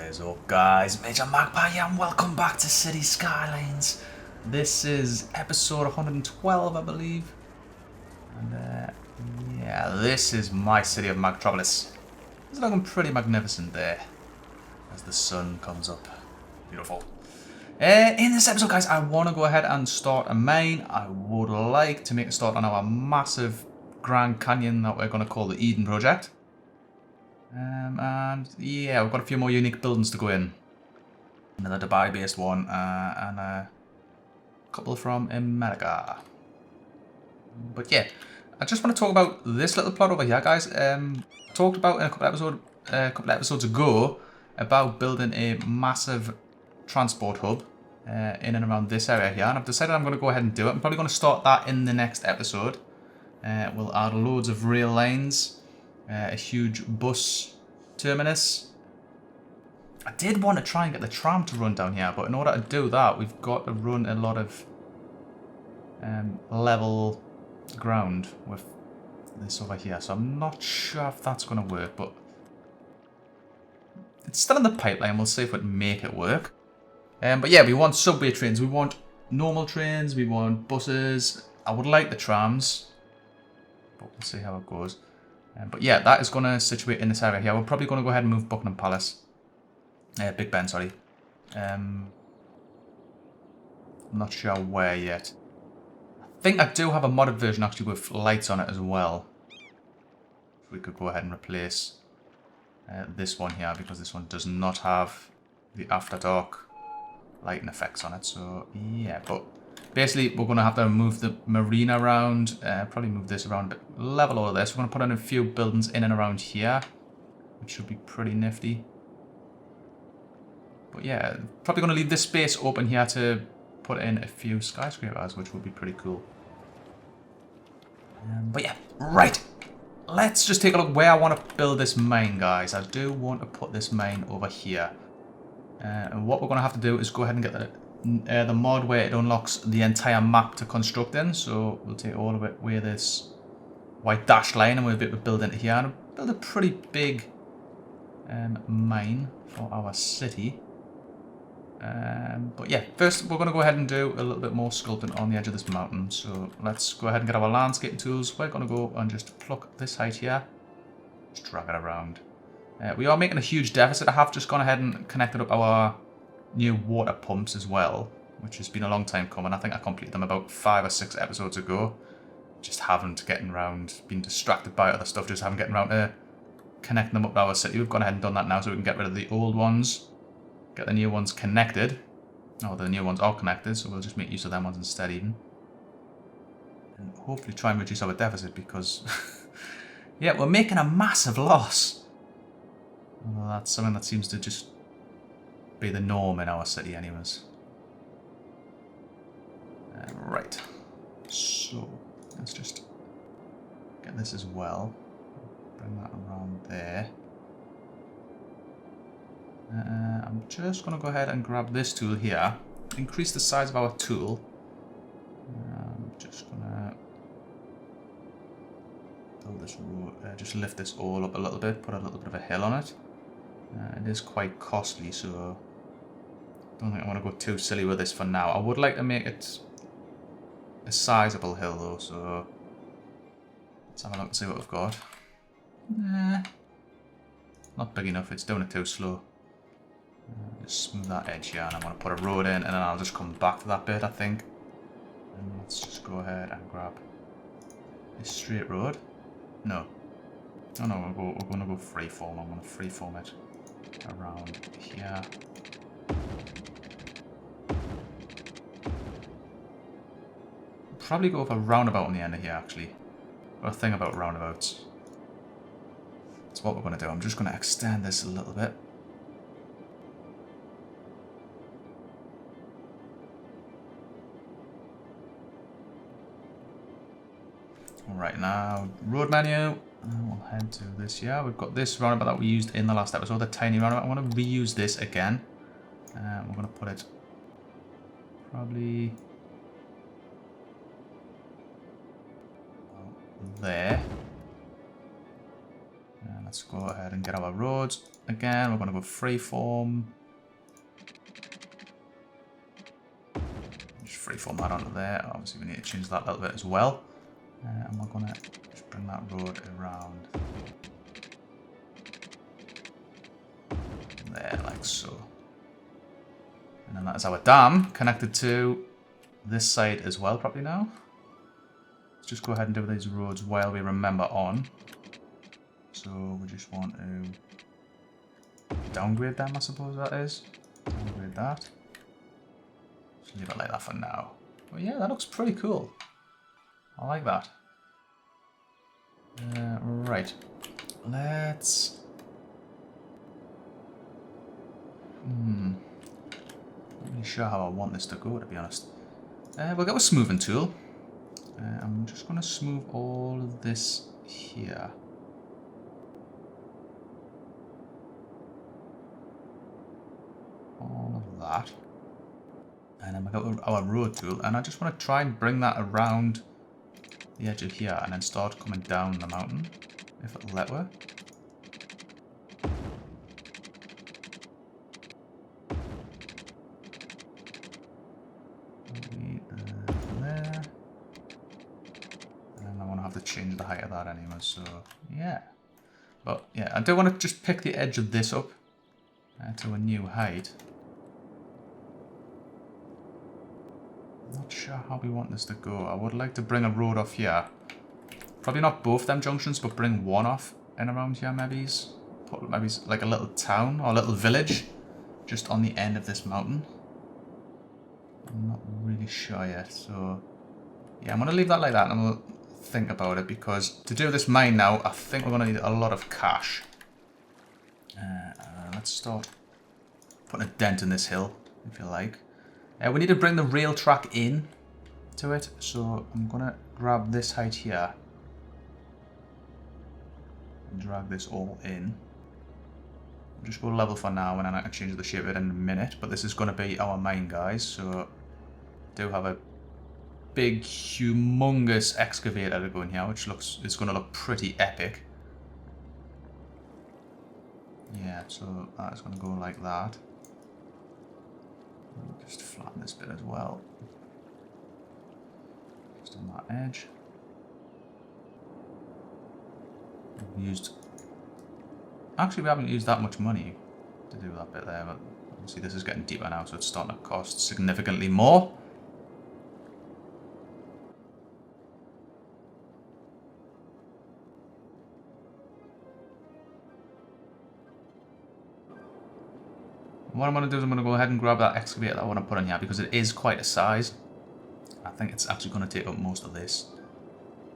What is up, guys? Major Magpie here, and welcome back to City Skylines. This is episode 112, I believe. And yeah, this is my city of Magtropolis. It's looking pretty magnificent there as the sun comes up. Beautiful. In this episode, guys, I want to go ahead and start a mine. I would like to make a start on our massive Grand Canyon that we're going to call the Eden Project. And yeah, we've got a few more unique buildings to go in. Another Dubai-based one, and a couple from America. But yeah, I just want to talk about this little plot over here, guys. Talked about in a couple episodes ago about building a massive transport hub in and around this area here, and I've decided I'm going to go ahead and do it. I'm probably going to start that in the next episode. We'll add loads of rail lines. A huge bus terminus. I did want to try and get the tram to run down here, but in order to do that, we've got to run a lot of level ground with this over here. So I'm not sure if that's going to work, but it's still in the pipeline. We'll see if we can make it work. But yeah, we want subway trains. We want normal trains. We want buses. I would like the trams, but we'll see how it goes. But yeah, that is going to situate in this area here. We're probably going to go ahead and move Buckingham Palace. Big Ben, sorry. I'm not sure where yet. I think I do have a modded version actually with lights on it as well. We could go ahead and replace this one here, because this one does not have the after dark lighting effects on it. So yeah, but basically, we're going to have to move the marina around, probably move this around a bit, level all of this. We're going to put in a few buildings in and around here, which should be pretty nifty. But yeah, probably going to leave this space open here to put in a few skyscrapers, which would be pretty cool. But yeah, right. Let's just take a look where I want to build this mine, guys. I do want to put this mine over here. And what we're going to have to do is go ahead and get the mod where it unlocks the entire map to construct in. So we'll take all of it where this white dashed line, and we'll be able to build into here and build a pretty big mine for our city. But yeah, first we're going to go ahead and do a little bit more sculpting on the edge of this mountain. So let's go ahead and get our landscaping tools. We're going to go and just pluck this height here, just drag it around. We are making a huge deficit. I have just gone ahead and connected up our new water pumps as well, which has been a long time coming. I think I completed them about 5 or 6 episodes ago. Just haven't getting around, been distracted by other stuff, just haven't getting around to connecting them up to our city. We've gone ahead and done that now, so we can get rid of the old ones, get the new ones connected. Oh, the new ones are connected, so we'll just make use of them ones instead even. And hopefully try and reduce our deficit, because yeah, we're making a massive loss. Well, that's something that seems to just be the norm in our city anyways. Right, so let's just get this as well. Bring that around there. I'm just going to go ahead and grab this tool here. Increase the size of our tool. I'm just going to build this road, just lift this all up a little bit, put a little bit of a hill on it. It is quite costly, so I don't think I want to go too silly with this for now. I would like to make it a sizable hill though, so let's have a look and see what we've got. Not big enough, it's doing it too slow. Just smooth that edge here, and I'm going to put a road in, and then I'll just come back to that bit, I think. And let's just go ahead and grab this straight road. No. Oh no, we're going to go freeform. I'm going to freeform it around here. Probably go with a roundabout on the end of here, actually. Got a thing about roundabouts. That's what we're going to do. I'm just going to extend this a little bit. Alright, now road menu. We'll head to this here. We've got this roundabout that we used in the last episode, the tiny roundabout. I want to reuse this again. We're going to put it probably there. And Let's go ahead and get our roads. Again, we're going to go freeform. Just freeform that onto there. Obviously, we need to change that a little bit as well. And we're going to just bring that road around there, like so. And then that is our dam connected to this side as well, probably now. Let's just go ahead and do these roads while we remember on. So we just want to downgrade them, I suppose that is. Downgrade that. Just leave it like that for now. But yeah, that looks pretty cool. I like that. Right. Let's... Not really sure how I want this to go, to be honest. We'll get a smoothing tool. I'm just going to smooth all of this here. All of that. And then we got our road tool, and I just want to try and bring that around the edge of here and then start coming down the mountain, if it'll let her. There. And I want to have to change the height of that anyway, so yeah. But yeah, I do want to just pick the edge of this up to a new height. Not sure how we want this to go. I would like to bring a road off here. Probably not both them junctions, but bring one off in around here maybe. Put maybe like a little town or a little village just on the end of this mountain. I'm not really sure yet, so yeah, I'm going to leave that like that and we'll think about it, because to do this mine now, I think we're going to need a lot of cash. Let's start putting a dent in this hill, if you like. We need to bring the rail track in to it, so I'm going to grab this height here and drag this all in. I'll just go level for now, and then I can change the shape of it in a minute, but this is going to be our mine, guys, so do have a big, humongous excavator to go in here, which is going to look pretty epic. Yeah, so that's going to go like that. Just flatten this bit as well. Just on that edge. We've used... Actually, we haven't used that much money to do that bit there, but obviously this is getting deeper now, so it's starting to cost significantly more. What I'm going to do is I'm going to go ahead and grab that excavator that I want to put in here, because it is quite a size. I think it's actually going to take up most of this.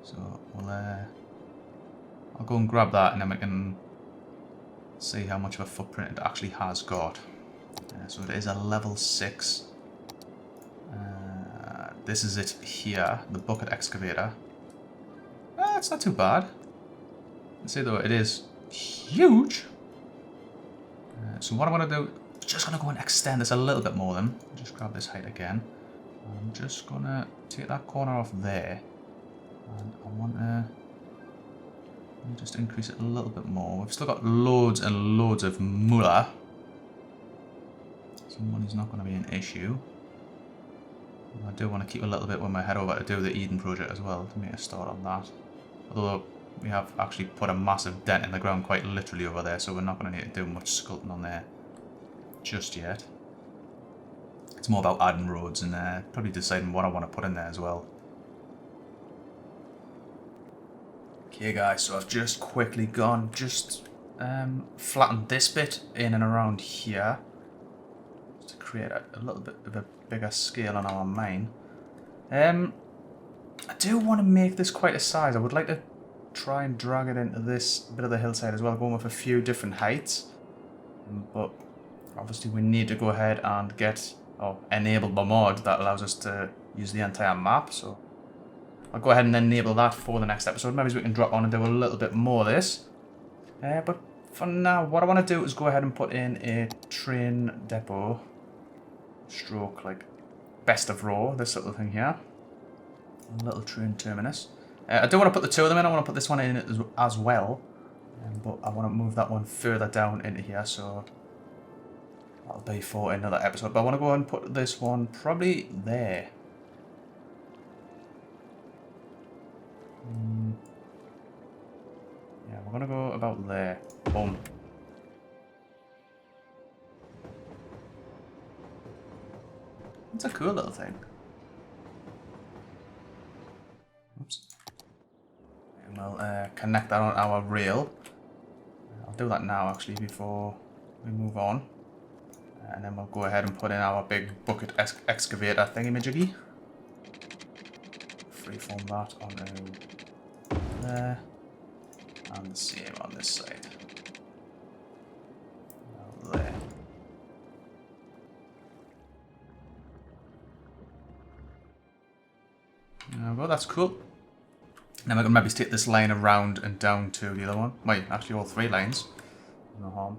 So we'll, I'll go and grab that, and then we can see how much of a footprint it actually has got. So it is a level 6. This is it here, the bucket excavator. It's not too bad. Let's see though, it is huge. So what I'm going to do, just going to go and extend this a little bit more then. Just grab this height again. I'm just going to take that corner off there. And I want to just increase it a little bit more. We've still got loads and loads of moolah. So money's not going to be an issue. I do want to keep a little bit when I head over to do the Eden project as well, to make a start on that. Although we have actually put a massive dent in the ground quite literally over there, so we're not going to need to do much sculpting on there just yet. It's more about adding roads and probably deciding what I want to put in there as well. Okay guys, so I've just quickly gone, flattened this bit in and around here to create a little bit of a bigger scale on our mine. I do want to make this quite a size. I would like to try and drag it into this bit of the hillside as well, going with a few different heights. But obviously we need to go ahead and get or enable the mod that allows us to use the entire map. So I'll go ahead and enable that for the next episode. Maybe we can drop on and do a little bit more of this. But for now, what I want to do is go ahead and put in a train depot stroke like best of raw, this little thing here. A little train terminus. I do want to put the two of them in. I want to put this one in as well. But I want to move that one further down into here, so that'll be for another episode. But I want to go ahead and put this one probably there. Yeah, we're going to go about there. Boom. It's a cool little thing. Oops. And we'll connect that on our rail. I'll do that now actually before we move on. And then we'll go ahead and put in our big bucket excavator thingy-majiggy. Freeform that onto there. And the same on this side. Now there. Well, that's cool. Now we're going to maybe take this line around and down to the other one. Wait, actually all three lines. No harm.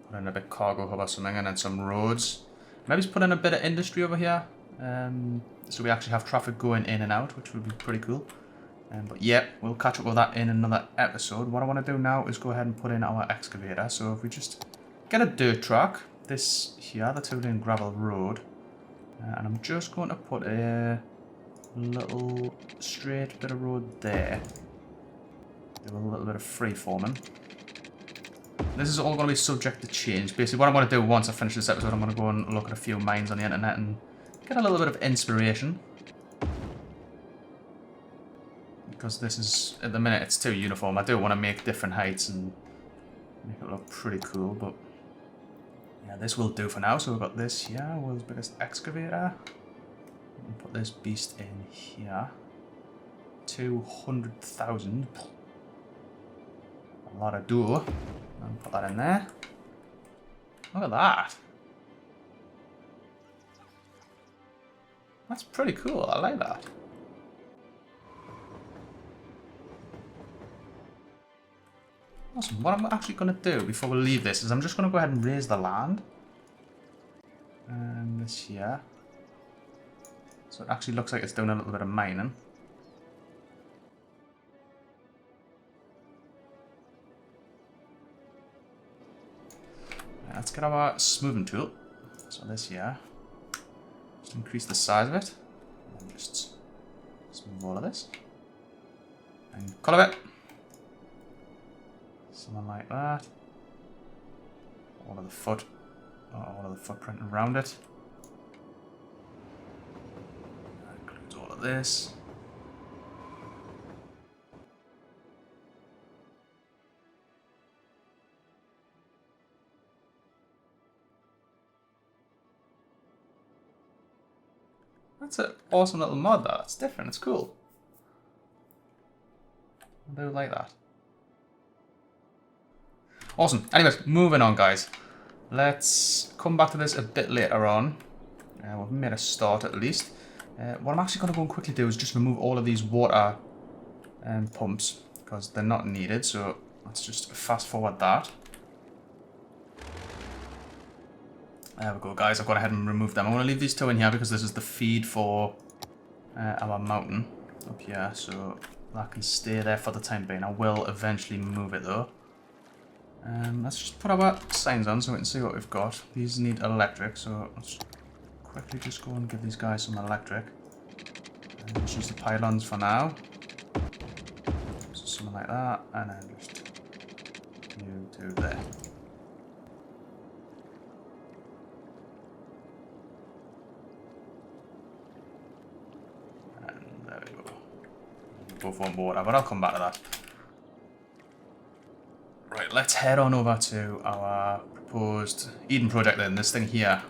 Put in a bit cargo hub or something, and then some roads. Maybe just put in a bit of industry over here. So we actually have traffic going in and out, which would be pretty cool. But yeah, we'll catch up with that in another episode. What I want to do now is go ahead and put in our excavator. So if we just get a dirt track, this here, the 2-lane gravel road. And I'm just going to put a little straight bit of road there. Do a little bit of freeforming. This is all going to be subject to change. Basically, what I'm going to do once I finish this episode, I'm going to go and look at a few mines on the internet and get a little bit of inspiration. Because this is, at the minute, it's too uniform. I do want to make different heights and make it look pretty cool, but yeah, this will do for now. So we've got this here, world's biggest excavator. Put this beast in here. 200,000. A lot of dough. And put that in there. Look at that. That's pretty cool. I like that. Awesome. What I'm actually going to do before we leave this is I'm just going to go ahead and raise the land. And this here. So it actually looks like it's doing a little bit of mining. Let's get our smoothing tool. So this here. Just increase the size of it. And just smooth all of this. And colour it. Something like that. All of the footprint around it. That includes all of this. That's an awesome little mod, that. It's different, it's cool. I do like that. Awesome. Anyways, moving on, guys. Let's come back to this a bit later on. We've made a start at least. What I'm actually going to go and quickly do is just remove all of these water pumps because they're not needed. So let's just fast forward that. There we go, guys. I've gone ahead and removed them. I'm going to leave these two in here because this is the feed for our mountain up here. So that can stay there for the time being. I will eventually move it though. Let's just put our signs on so we can see what we've got. These need electric, so let's quickly just go and give these guys some electric. Let's use the pylons for now. So something like that, and then just you two there. And there we go. Both want water, but I'll come back to that. Right, let's head on over to our proposed Eden project then, this thing here.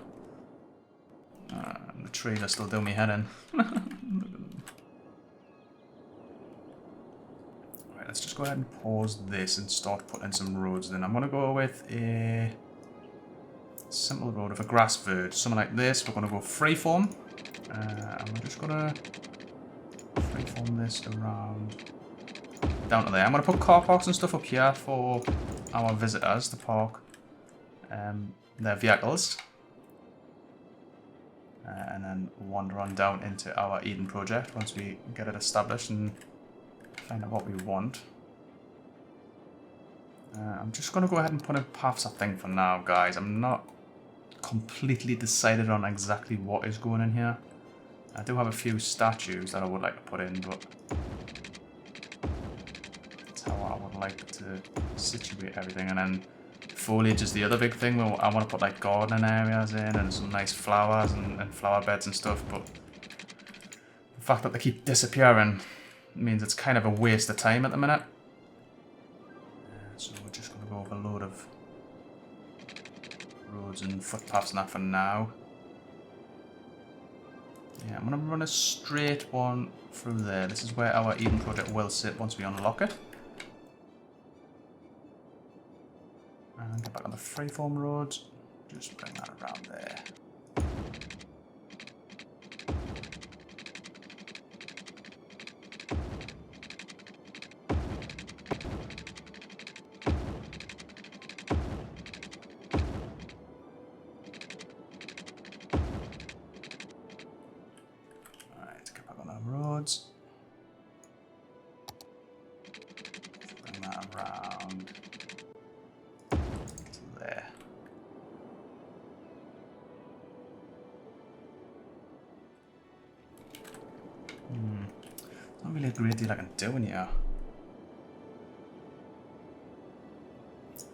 The trees are still doing me head in. Right, let's just go ahead and pause this and start putting some roads in. I'm going to go with a simple road of a grass verge, something like this. We're going to go freeform. And we're just going to freeform this around down to there. I'm going to put car parks and stuff up here for our visitors to park their vehicles. And then wander on down into our Eden project once we get it established and find out what we want. I'm just going to go ahead and put in paths, I think, for now, guys. I'm not completely decided on exactly what is going in here. I do have a few statues that I would like to put in, but that's how I would like to situate everything. And then foliage is the other big thing. Where I want to put like gardening areas in and some nice flowers and flower beds and stuff, but the fact that they keep disappearing means it's kind of a waste of time at the minute. So we're just going to go over a load of roads and footpaths and that for now. Yeah, I'm going to run a straight one through there. This is where our Eden project will sit once we unlock it. And get back on the freeform roads. Just bring that around there. Roads. Bring that around to there. Not really a great deal I can do in here.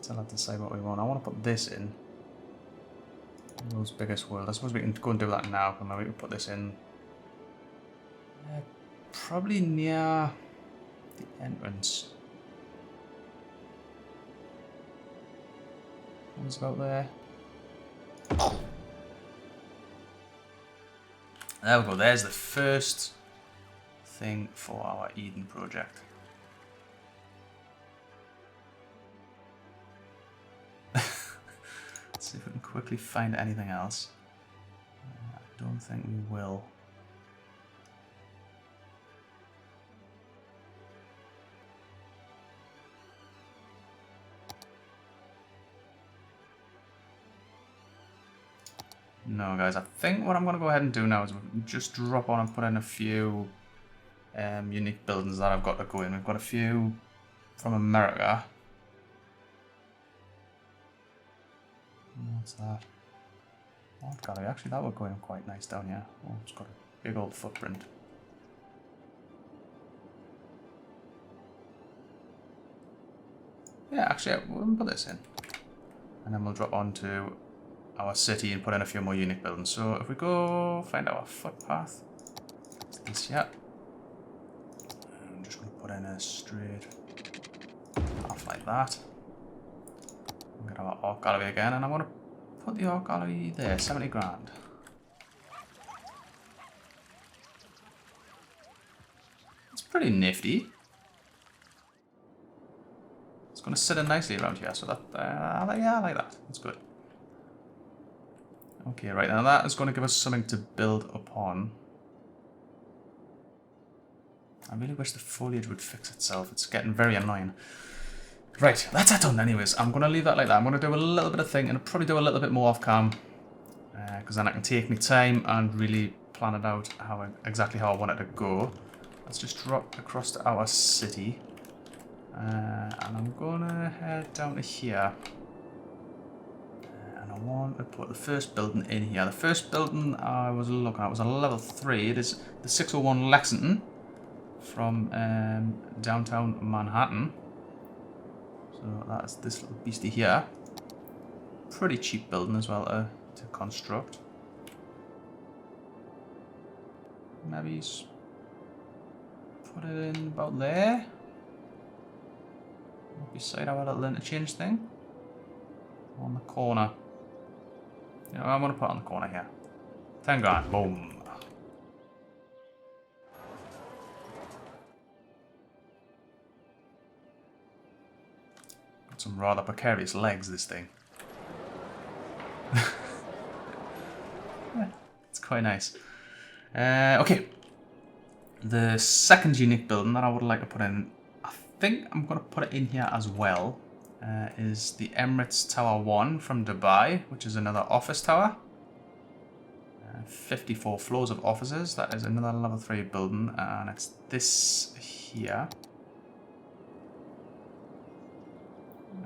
Still have to decide what we want. I want to put this in. World's biggest world. I suppose we can go and do that now. Maybe we can put this in. Probably near the entrance. What's about there? There we go. There's the first thing for our Eden project. Let's see if we can quickly find anything else. I don't think we will. No, guys, I think what I'm going to go ahead and do now is just drop on and put in a few unique buildings that I've got to go in. We've got a few from America. What's that? Art gallery. Actually, that would go in quite nice down here. Oh, it's got a big old footprint. Yeah, actually, we'll put this in. And then we'll drop on to our city and put in a few more unique buildings. So if we go find our footpath, it's this here. I'm just going to put in a straight path like that. We'll get our art gallery again, and I'm going to put the art gallery there, 70 grand. It's pretty nifty. It's going to sit in nicely around here, so that yeah, I like that. That's good. Okay, right, now that is going to give us something to build upon. I really wish the foliage would fix itself. It's getting very annoying. Right, that's that done anyways. I'm going to leave that like that. I'm going to do a little bit of thing and probably do a little bit more off cam. Because then I can take my time and really plan it out exactly how I want it to go. Let's just drop across to our city. And I'm going to head down to here. I want to put the first building in here. The first building I was looking at was a level 3. It is the 601 Lexington from Downtown Manhattan. So that's this little beastie here. Pretty cheap building as well to construct. Maybe put it in about there. Beside our little interchange thing. On the corner. You know, I'm going to put it on the corner here. 10 grand. Boom. Got some rather precarious legs, this thing. Yeah, it's quite nice. Okay. The second unique building that I would like to put in, I think I'm going to put it in here as well. Is the Emirates Tower 1 from Dubai, which is another office tower. 54 floors of offices. That is another level 3 building, and it's this here.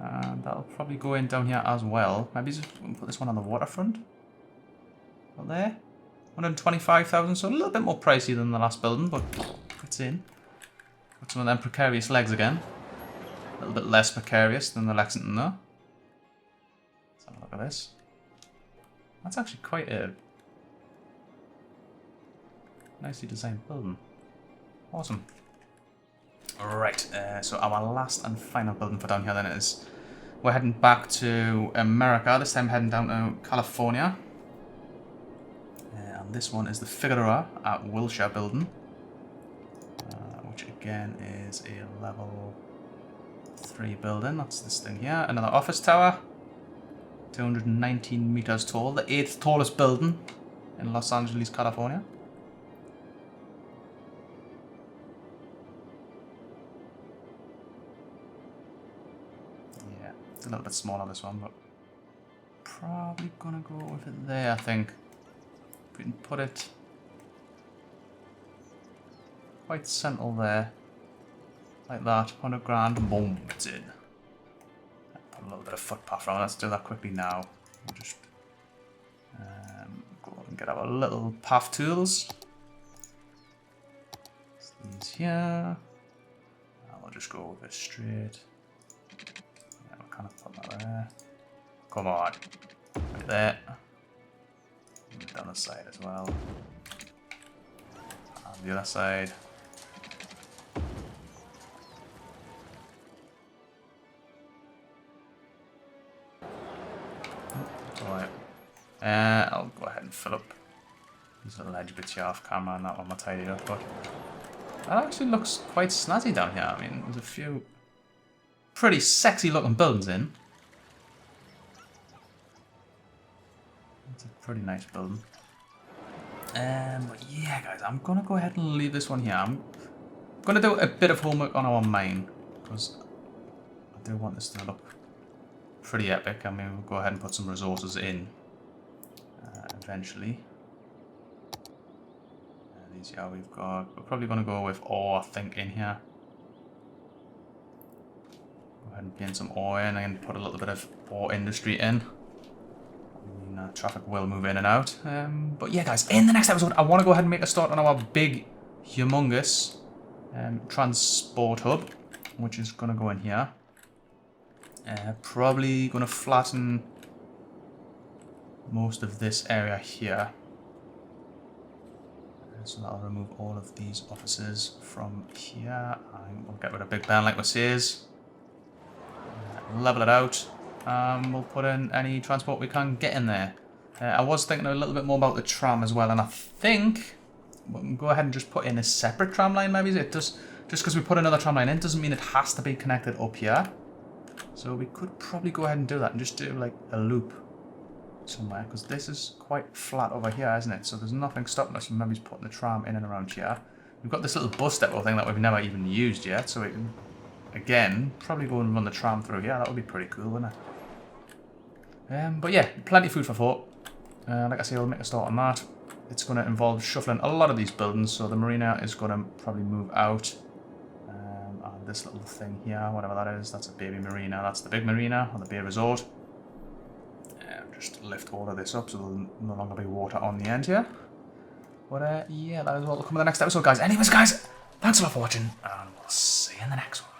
And that'll probably go in down here as well. Maybe just put this one on the waterfront. Up there. 125,000, so a little bit more pricey than the last building, but it's in. Got some of them precarious legs again. A little bit less precarious than the Lexington though. Let's have a look at this. That's actually quite a nicely designed building. Awesome. Alright, so our last and final building for down here then is we're heading back to America, this time heading down to California. And this one is the Figueroa at Wilshire building, which again is a level 3 building. That's this thing here. Another office tower, 219 meters tall, the 8th tallest building in Los Angeles, California. A little bit smaller this one, but probably gonna go with it there, I think. If we can put it quite central there, like that, 100 grand, boom, it's in. Put a little bit of footpath around, let's do that quickly now. We'll just go and get our little path tools. These here, and we'll just go with it straight. Kind of put that there. Come on. Right there. And down the side as well. And the other side. Alright. I'll go ahead and fill up these little edge bits here off camera and that one will tidy up, but that actually looks quite snazzy down here. I mean, there's a few pretty sexy looking buildings in. It's a pretty nice building. But yeah guys, I'm gonna go ahead and leave this one here. I'm gonna do a bit of homework on our mine, because I do want this to look pretty epic. I mean, we'll go ahead and put some resources in eventually. These here we've got, we're probably gonna go with ore, I think, in here. Go ahead and gain some ore in and put a little bit of ore industry in. I mean, traffic will move in and out. But yeah, guys, in the next episode, I want to go ahead and make a start on our big, humongous transport hub, which is going to go in here. Probably going to flatten most of this area here. So that'll remove all of these offices from here. And we'll get rid of Big Ben like we says. Level it out. We'll put in any transport we can get in there. I was thinking a little bit more about the tram as well, and I think we'll go ahead and just put in a separate tram line. Maybe it does. Just because we put another tram line in doesn't mean it has to be connected up here. So we could probably go ahead and do that and just do like a loop somewhere, because this is quite flat over here, isn't it? So there's nothing stopping us from maybe just putting the tram in and around here. We've got this little bus depot thing that we've never even used yet, so we can, again, probably go and run the tram through here. That would be pretty cool, wouldn't it? But yeah, plenty of food for thought. Like I say, we'll make a start on that. It's going to involve shuffling a lot of these buildings, so the marina is going to probably move out. And this little thing here, whatever that is, that's a baby marina. That's the big marina, or the bay resort. Just lift all of this up so there'll no longer be water on the end here. But yeah, that is what will come in the next episode, guys. Anyways, guys, thanks a lot for watching, and we'll see you in the next one.